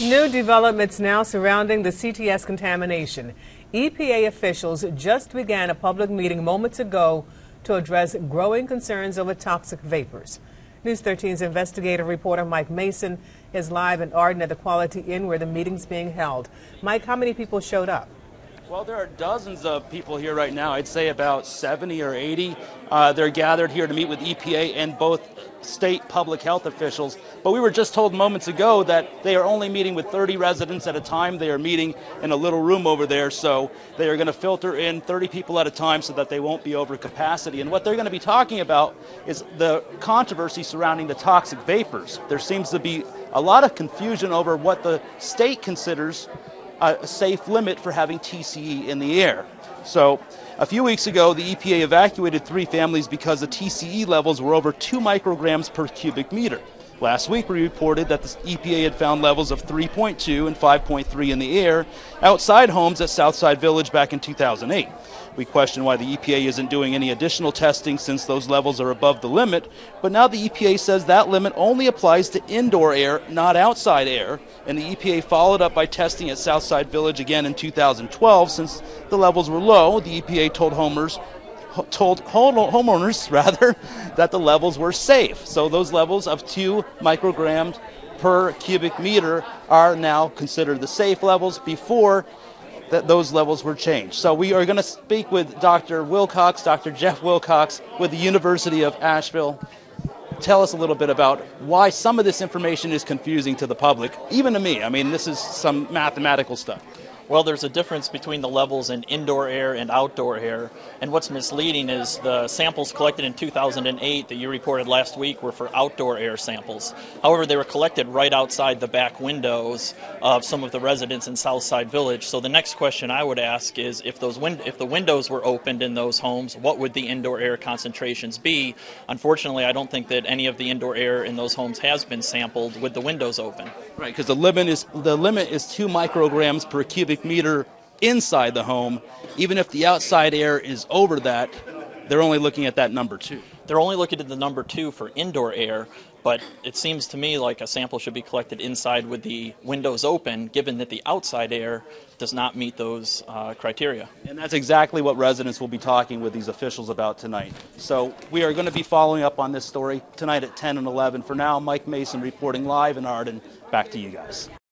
New developments now surrounding the C.T.S. contamination. EPA officials just began a public meeting moments ago to address growing concerns over toxic vapors. News 13's investigative reporter Mike Mason is live in Arden at the Quality Inn where the meeting's being held. Mike, how many people showed up? Well, there are dozens of people here right now. I'd say about 70 or 80. They're gathered here to meet with EPA and both state public health officials. But we were just told moments ago that they are only meeting with 30 residents at a time. They are meeting in a little room over there, so they are going to filter in 30 people at a time so that they won't be over capacity. And what they're going to be talking about is the controversy surrounding the toxic vapors. There seems to be a lot of confusion over what the state considers a safe limit for having T.C.E. in the air. So a few weeks ago, the EPA evacuated 3 families because the T.C.E. levels were over 2 micrograms per cubic meter. Last week, we reported that the EPA had found levels of 3.2 and 5.3 in the air outside homes at Southside Village back in 2008. We question why the EPA isn't doing any additional testing since those levels are above the limit, but now the EPA says that limit only applies to indoor air, not outside air, and the EPA followed up by testing at Southside Village again in 2012. Since the levels were low, the EPA told homeowners that the levels were safe. So those levels of 2 micrograms per cubic meter are now considered the safe levels before that those levels were changed. So we are going to speak with Dr. Wilcox, Dr. Jeff Wilcox with the University of Asheville. Tell us a little bit about why some of this information is confusing to the public, even to me. I mean, this is some mathematical stuff. Well, there's a difference between the levels in indoor air and outdoor air, and what's misleading is the samples collected in 2008 that you reported last week were for outdoor air samples. However, they were collected right outside the back windows of some of the residents in Southside Village. So the next question I would ask is if the windows were opened in those homes, what would the indoor air concentrations be? Unfortunately, I don't think that any of the indoor air in those homes has been sampled with the windows open. Right, because the limit is 2 micrograms per cubic meter inside the home. Even if the outside air is over that, they're only looking at that number 2. They're only looking at the number 2 for indoor air, but it seems to me like a sample should be collected inside with the windows open, given that the outside air does not meet those criteria. And that's exactly what residents will be talking with these officials about tonight. So we are going to be following up on this story tonight at 10 and 11. For now, Mike Mason reporting live in Arden. Back to you guys.